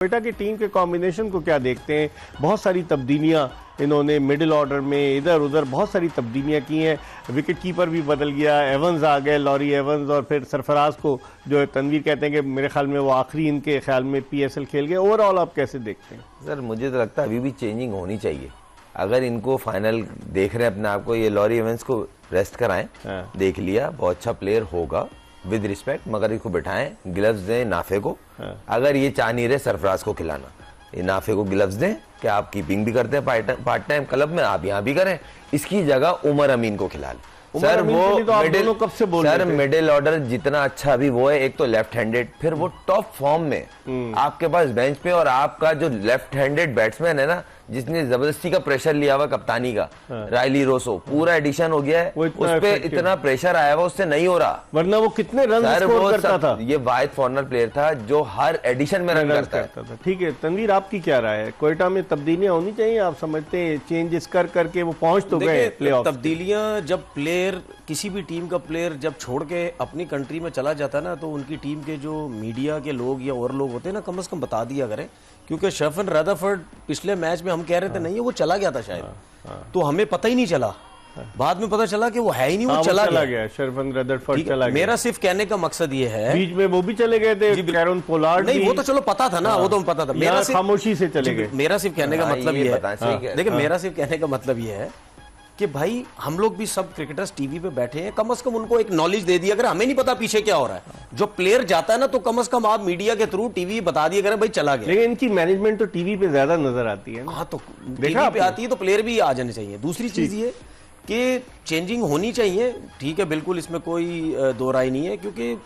क्वेटा की टीम के कॉम्बिनेशन को क्या देखते हैं? बहुत सारी तब्दीलियां इन्होंने मिडिल ऑर्डर में इधर उधर बहुत सारी तब्दीलियां की हैं। विकेट कीपर भी बदल गया, एवंस आ गए, लॉरी एवंस, और फिर सरफराज को जो है तनवीर कहते हैं कि मेरे ख्याल में वो आखिरी इनके ख्याल में पीएसएल खेल गए। ओवरऑल आप कैसे देखते हैं? सर मुझे तो लगता है अभी भी चेंजिंग होनी चाहिए। अगर इनको फाइनल देख रहे हैं अपने आप को, ये लॉरी एवंस को रेस्ट कराएं। देख लिया बहुत अच्छा प्लेयर होगा विद रिस्पेक्ट, मगर इसको बिठाएं, ग्लव्स दें नाफे को। अगर ये चाह नहीं रहे सरफराज को खिलाना, ये नाफे को ग्लव्स दें कि आप कीपिंग भी करते हैं पार्ट टाइम क्लब में, आप यहाँ भी करें। इसकी जगह उमर अमीन को खिला लें। सर वो मिडिल कब से बोल सर मिडिल ऑर्डर जितना अच्छा अभी वो है, एक तो लेफ्ट हैंडेड, फिर वो टॉप फॉर्म में आपके पास बेंच पे, और आपका जो लेफ्ट हैंडेड बैट्समैन है ना, जिसने जबरदस्ती का प्रेशर लिया हुआ कप्तानी का, रायली रोसो, पूरा एडिशन हो गया है, उस पे इतना प्रेशर आया हुआ, उससे नहीं हो रहा। वरना वो कितने रन स्कोर करता था। ये वाहिद फॉरनर प्लेयर था जो हर एडिशन में रन करता था। ठीक है तनवीर, आपकी क्या राय है? क्वेटा में तब्दीलियां होनी चाहिए? आप समझते हैं चेंजेस कर करके वो पहुंच तो गए प्लेऑफ? तब्दीलियां जब प्लेयर, किसी भी टीम का प्लेयर जब छोड़ के अपनी कंट्री में चला जाता है ना, तो उनकी टीम के जो मीडिया के लोग या और लोग होते हैं ना, कम से कम बता दिया करें। क्योंकि शेफन रदरफोर्ड पिछले मैच में हम कह रहे थे नहीं वो चला गया था शायद, तो हमें पता ही नहीं चला। बाद में पता चला कि वो है ही नहीं, वो चला गया। शेफन रदरफोर्ड चला गया। मेरा सिर्फ कहने का मकसद ये है, बीच में वो भी चले गए थे, कैरन पोलार्ड नहीं, वो तो चलो पता था ना, वो तो पता था। मेरा खामोशी से चले गए। मेरा सिर्फ कहने का मतलब ये है, देखिए मेरा सिर्फ कहने का मतलब ये है कि भाई हम लोग भी सब क्रिकेटर्स टीवी पे बैठे हैं, कम से कम उनको एक नॉलेज दे दिया अगर हमें नहीं पता पीछे क्या हो रहा है। जो प्लेयर जाता है ना, तो कम से कम आप मीडिया के थ्रू टीवी बता दिया करें भाई चला गया। लेकिन इनकी मैनेजमेंट तो टीवी पे ज्यादा नजर आती है। हाँ, तो टीवी पे आती है तो प्लेयर भी आ जाने चाहिए। दूसरी चीज ये कि चेंजिंग होनी चाहिए, ठीक है, बिल्कुल, इसमें कोई दो राय नहीं है। क्योंकि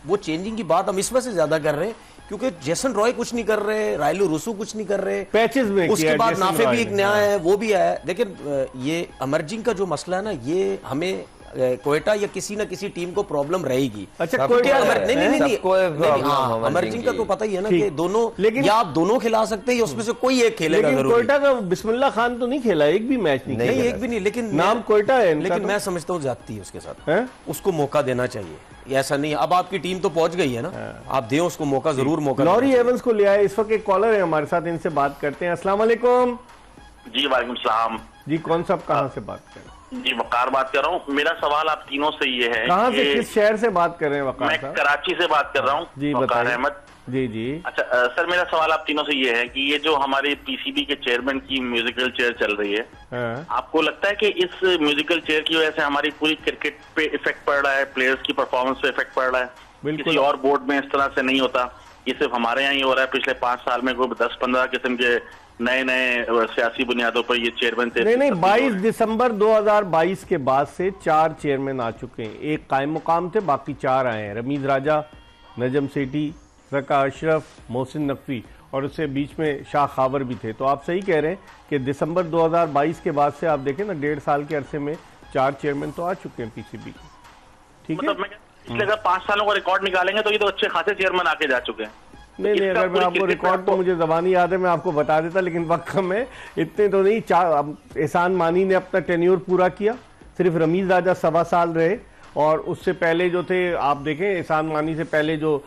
वो चेंजिंग की बात हम इस वजह से ज्यादा कर रहे हैं क्योंकि जेसन रॉय कुछ नहीं कर रहे, रायलू रुसू कुछ नहीं कर रहे, पैचेस में उसके बाद नाफे भी एक नया है, वो भी है। लेकिन ये अमर्जिंग का जो मसला है ना, ये हमें क्वेटा या किसी ना किसी टीम को प्रॉब्लम रहेगी। अच्छा, अमर्जिंग का तो पता ही है ना कि दोनों, लेकिन या आप दोनों खिला सकते हैं या उसमें से कोई एक खेलेगा। लेकिन क्वेटा का बिस्मिल्लाह खान तो नहीं खेला, एक भी मैच नहीं, एक भी नहीं, लेकिन नाम क्वेटा है। लेकिन मैं समझता हूँ जाती है उसके साथ, उसको मौका देना चाहिए। ऐसा नहीं, अब आपकी टीम तो पहुंच गई है ना, आप दें उसको मौका, जरूर मौका। लॉरी एवंस को ले आए। इस वक्त एक कॉलर है हमारे साथ, इनसे बात करते हैं। अस्सलाम वालेकुम। जी वालेकुम सलाम जी। कौन साहब कहाँ से बात कर रहे हैं? जी वकार बात कर रहा हूँ। मेरा सवाल आप तीनों से ये है, कहाँ से, किस शहर से बात कर रहे हैं वकार साहब? मैं कराची से बात कर रहा हूँ। जी वकार अहमद। जी जी। अच्छा सर, मेरा सवाल आप तीनों से ये है कि ये जो हमारे पीसीबी के चेयरमैन की म्यूजिकल चेयर चल रही है, आपको लगता है कि इस म्यूजिकल चेयर की वजह से हमारी पूरी क्रिकेट पे इफेक्ट पड़ रहा है, प्लेयर्स की परफॉर्मेंस पे इफेक्ट पड़ रहा है? किसी और बोर्ड में इस तरह से नहीं होता, ये सिर्फ हमारे यहाँ ही हो रहा है। पिछले 5 साल में कोई 10-15 किस्म के नए नए सियासी बुनियादों पर ये चेयरमैन थे। नहीं, 22 दिसंबर 2022 के बाद से 4 चेयरमैन आ चुके हैं। एक कायम मुकाम थे, बाकी 4 आए हैं। रमीज राजा, नजम सेठी, ज़का अशरफ, मोहसिन नकवी, और उससे बीच में शाह खावर भी थे। तो आप सही कह रहे हैं कि दिसंबर 2022 के बाद से आप देखें ना, 1.5 साल के अरसे में 4 चेयरमैन तो आ चुके हैं पीसीबी के। ठीक है, पिछले अगर 5 सालों का रिकॉर्ड निकालेंगे तो ये तो अच्छे खासे चेयरमैन आके जा चुके हैं। नहीं, अगर मैं आपको रिकॉर्ड तो मुझे ज़बानी याद है, मैं आपको बता देता, लेकिन वक्त कम है, इतने तो नहीं। एहसान मानी ने अपना टेन्योर पूरा किया, सिर्फ रमीज राजा 1.25 साल रहे, और उससे पहले जो थे, आप देखें एहसान मानी से पहले जो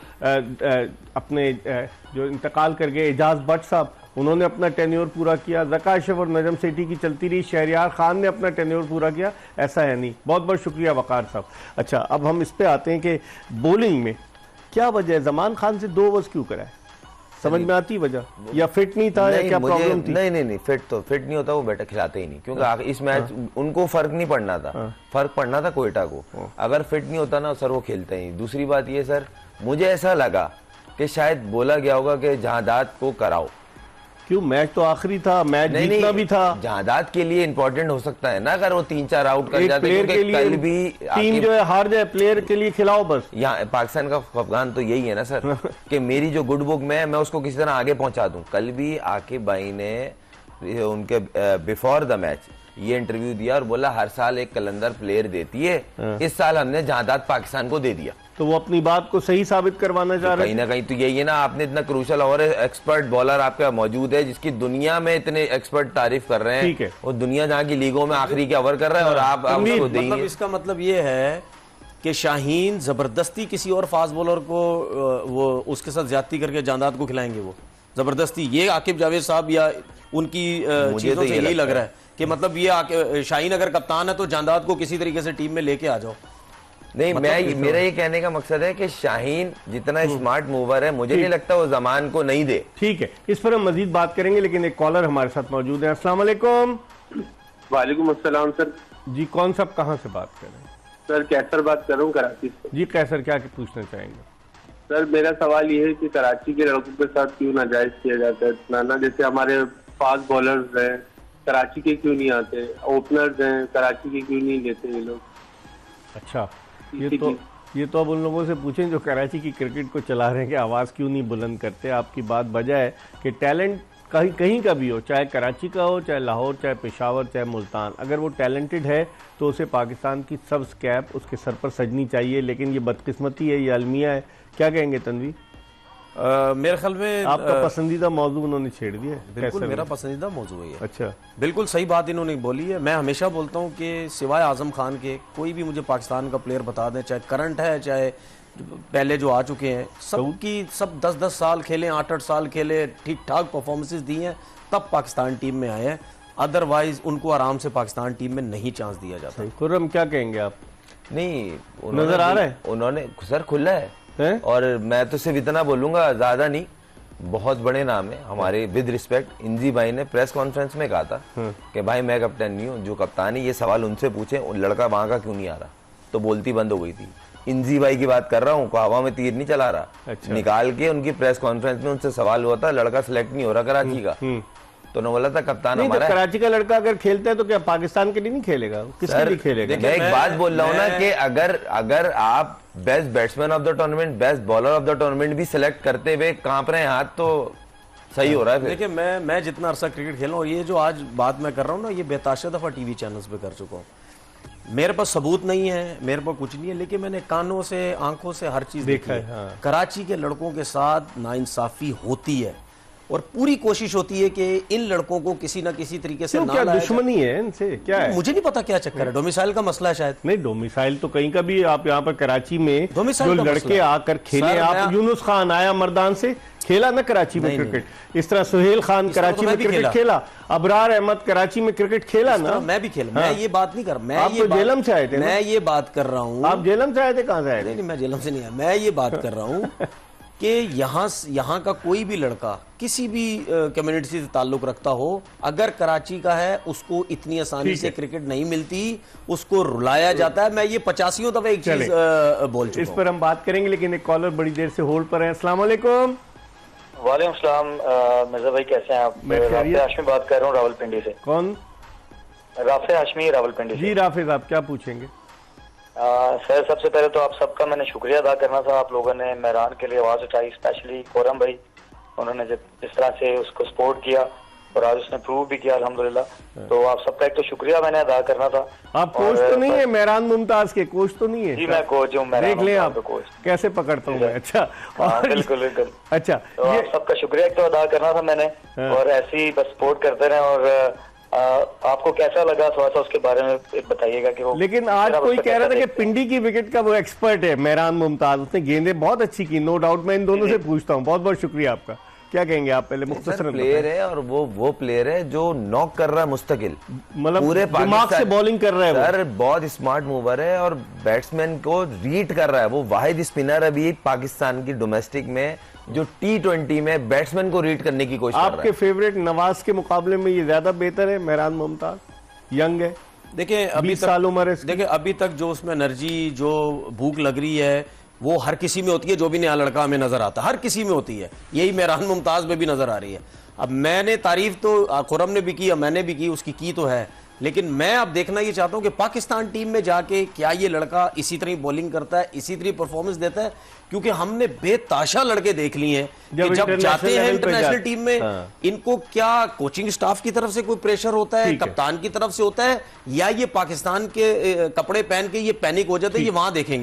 अपने जो इंतकाल कर गए एजाज भट्ट साहब, उन्होंने अपना टेन्योर पूरा किया। ज़का अशरफ और नजम सेठी की चलती रही, शहरियार खान ने अपना टेन्योर पूरा किया, ऐसा है नहीं। बहुत बहुत शुक्रिया वकार साहब। अच्छा, अब हम इस पे आते हैं कि बॉलिंग में क्या वजह है, जमान खान से 2 ओवर्स क्यों कराए? समझ में आती वजह, या फिट नहीं था, या क्या प्रॉब्लम थी? नहीं, फिट नहीं होता, वो बैटर खिलाते ही नहीं, क्योंकि इस मैच उनको फर्क नहीं पड़ना था, फर्क पड़ना था क्वेटा को। अगर फिट नहीं होता ना सर, वो खेलते ही। दूसरी बात ये सर, मुझे ऐसा लगा कि शायद बोला गया होगा कि जहादात को कराओ। क्यों, मैच तो आखिरी था, मैच जीतना भी था। जहादात के लिए इंपॉर्टेंट हो सकता है ना, अगर वो 3-4 आउट कर जाते, क्योंकि कल भी टीम जो है हार जाए, प्लेयर के लिए खिलाओ बस। यहाँ पाकिस्तान का अफगान तो यही है ना सर कि मेरी जो गुड बुक में है, मैं उसको किसी तरह आगे पहुंचा दूं। कल भी आकिब भाई ने उनके बिफोर द मैच ये इंटरव्यू दिया और बोला हर साल एक कलंदर प्लेयर देती है, इस साल हमने जहादात पाकिस्तान को दे दिया। तो वो अपनी बात को सही साबित करवाना चाह रहे हैं। कहीं ना कहीं तो यही है ना, आपने इतना क्रूशल और एक्सपर्ट बॉलर आपका मौजूद है, जिसकी दुनिया में इतने एक्सपर्ट तारीफ कर रहे हैं, और दुनिया जहाँ की लीगों में आखिरी के ओवर कर रहे हैं, और आप उसको देंगे। मतलब इसका मतलब ये है कि शाहीन जबरदस्ती किसी और फास्ट बॉलर को वो उसके साथ ज्यादती करके जहादात को खिलाएंगे वो। जबरदस्ती, ये आकिब जावेद साहब या उनकी चीजों से यही लग रहा है कि मतलब ये शाहीन अगर कप्तान है तो जांदाद को किसी तरीके से टीम में लेके आ जाओ। नहीं, मेरा ये कहने का मकसद है कि शाहीन जितना स्मार्ट मूवर है, मुझे नहीं लगता वो जमान को नहीं दे। ठीक है, इस पर हम मजीद बात करेंगे, लेकिन एक कॉलर हमारे साथ मौजूद है। अस्सलाम वालेकुम। वालेकुम अस्सलाम सर। जी, कौन साहब, कहाँ से बात कर रहे हैं? सर कैसर बात कर रहा हूँ कराची से। जी कैसर, क्या पूछना चाहेंगे? सर मेरा सवाल ये है कि कराची के लड़कों के साथ क्यों नाजायज किया जाता है इतना ना, जैसे हमारे फास्ट बॉलर्स हैं कराची के क्यों नहीं आते, ओपनर्स हैं कराची के क्यों नहीं लेते ये लोग? अच्छा, ये तो अब उन लोगों से पूछें जो कराची की क्रिकेट को चला रहे हैं कि आवाज़ क्यों नहीं बुलंद करते। आपकी बात बजा है कि टैलेंट कहीं का भी हो, चाहे कराची का हो, चाहे लाहौर, चाहे पेशावर, चाहे मुल्तान, अगर वो टैलेंटेड है तो उसे पाकिस्तान की सब कैप उसके सर पर सजनी चाहिए। लेकिन ये बदकिस्मती है, ये अलमिया है। क्या कहेंगे तनवी? मेरे ख्याल में आपका पसंदीदा मौजू उन्होंने छेड़ दिया। बिल्कुल मेरा पसंदीदा मौजू है ये। अच्छा, बिल्कुल सही बात इन्होंने बोली है। मैं हमेशा बोलता हूँ कि सिवाय आजम खान के कोई भी मुझे पाकिस्तान का प्लेयर बता दें, चाहे करंट है चाहे पहले जो आ चुके हैं, सबकी सब 10-10 साल खेले, 8-8 साल खेले, ठीक ठाक परफॉर्मेंसेस दी हैं, तब पाकिस्तान टीम में आए हैं। अदरवाइज उनको आराम से पाकिस्तान टीम में नहीं चांस दिया जाता। खुर्रम, क्या कहेंगे आप? नहीं, नजर आ रहा है उन्होंने सर खुला है, और मैं तो सिर्फ इतना बोलूंगा, ज्यादा नहीं, बहुत बड़े नाम है हमारे, विद रिस्पेक्ट। इंजी भाई ने प्रेस कॉन्फ्रेंस में कहा था कि भाई मैं कप्तान नहीं हूँ, जो कप्तान है ये सवाल उनसे पूछे, लड़का वहां का क्यों नहीं आ रहा, तो बोलती बंद हो गई थी। इंजी भाई की बात कर रहा हूँ, हवा में तीर नहीं चला रहा। अच्छा। निकाल के उनकी प्रेस कॉन्फ्रेंस में उनसे सवाल हुआ था, लड़का सिलेक्ट नहीं हो रहा कराची का, तो उन्होंने बोला था कप्तान हमारा। कराची का लड़का अगर खेलता है तो क्या पाकिस्तान के लिए नहीं खेलेगा? किसके लिए खेलेगा? मैं एक बात बोल रहा हूँ ना कि अगर आप best batsman of the tournament, best bowler of the tournament भी सिलेक्ट करते हुए कांप रहे हैं हाथ, तो सही हो रहा है। देखिए मैं जितना अरसा क्रिकेट खेला हूँ, और ये जो आज बात मैं कर रहा हूँ ना, ये बेताशा दफा टीवी चैनल्स पे कर चुका हूँ। मेरे पास सबूत नहीं है, मेरे पास कुछ नहीं है, लेकिन मैंने कानों से, आंखों से हर चीज देखा है। हाँ। कराची के लड़कों के साथ नाइंसाफी होती है, और पूरी कोशिश होती है कि इन लड़कों को किसी ना किसी तरीके से, क्या दुश्मनी है इनसे? क्या है? मुझे नहीं पता क्या चक्कर है, डोमिसाइल का मसला है शायद। नहीं, डोमिसाइल तो कहीं का भी, आप यहाँ पर कराची में जो लड़के आकर खेले, आप यूनुस खान आया मर्दान से खेला ना कराची में क्रिकेट, इस तरह सुहेल खान कराची में क्रिकेट खेला, अबरार अहमद कराची में क्रिकेट खेला ना, मैं भी खेला। मैं ये बात नहीं कर, मैं ये जेलम से आए थे, मैं ये बात कर रहा हूँ। आप जेलम से आए थे? कहाँ से आए थे? नहीं, मैं जेलम से नहीं आया, मैं ये बात कर रहा हूँ कि यहाँ का कोई भी लड़का किसी भी कम्युनिटी से ताल्लुक रखता हो, अगर कराची का है, उसको इतनी आसानी से क्रिकेट नहीं मिलती, उसको रुलाया जाता है। मैं ये 50 दफे एक चीज बोल चुका हूं। इस पर हम बात करेंगे, लेकिन एक कॉलर बड़ी देर से होल्ड पर है। अस्सलाम वालेकुम। वालेकुम सलाम। मिर्जा भाई कैसे हैं आप? मैं राफे हाशमी बात कर रहा हूँ रावलपिंडी से। कौन? राफे हाशमी, रावलपिंडी से। जी राफेज, आप क्या पूछेंगे? सर सबसे पहले तो आप सबका मैंने शुक्रिया अदा करना था, आप लोगों ने मेहरान के लिए आवाज उठाई, स्पेशली खुर्रम भाई, उन्होंने जिस तरह से उसको सपोर्ट किया और आज उसने प्रूव भी किया अल्हम्दुलिल्लाह। तो आप सबका एक तो शुक्रिया मैंने अदा करना था। आप कोच तो नहीं है मेहरान मुमताज के? कोच तो नहीं है? जी मैं कोच हूँ। देख लें आप कोच कैसे पकड़ता हूँ मैं। अच्छा, बिल्कुल बिल्कुल। अच्छा, तो आप सबका शुक्रिया एक तो अदा करना था मैंने, और ऐसे ही बस सपोर्ट करते रहे। और आपको कैसा लगा थोड़ा सा उसके बारे में बताइएगा कि वो। लेकिन आज कोई कह रहा था कि पिंडी की विकेट का वो एक्सपर्ट है मेहरान मुमताज, उसने गेंदें बहुत अच्छी की, नो डाउट। मैं इन दोनों से पूछता हूँ, बहुत बहुत शुक्रिया आपका। क्या कहेंगे आप? पहले मुख्तसर प्लेयर है, और वो प्लेयर है जो नॉक कर रहा है मुस्तकिल, मतलब पूरे दिमाग से बॉलिंग कर रहा है सर, बहुत स्मार्ट मूवर है और बैट्समैन को रीड कर रहा है। वो वाहिद स्पिनर अभी पाकिस्तान की डोमेस्टिक में जो T20 में बैट्समैन को रीड करने की कोशिश कर रहा है। आपके फेवरेट नवाज के मुकाबले में ये ज्यादा बेहतर है मेहरान मुमताज? यंग है, देखिए अभी 20 साल उम्र है। देखिए अभी तक जो उसमें एनर्जी, जो भूख लग रही है, वो हर किसी में होती है। जो भी नया लड़का हमें नजर आता है, हर किसी में होती है। यही मेहरान मुमताज में भी नजर आ रही है। अब मैंने तारीफ तो खुर्रम ने भी की, मैंने भी की, उसकी की तो है, लेकिन मैं अब देखना ये चाहता हूं कि पाकिस्तान टीम में जाके क्या ये लड़का इसी तरह बॉलिंग करता है, इसी तरह परफॉर्मेंस देता है। क्योंकि हमने बेताशा लड़के देख लिए हैं कि जब जाते हैं इंटरनेशनल टीम में, इनको क्या कोचिंग स्टाफ की तरफ से कोई प्रेशर होता है, कप्तान की तरफ से होता है, या ये पाकिस्तान के कपड़े पहन के ये पैनिक हो जाते हैं, ये वहां देखेंगे।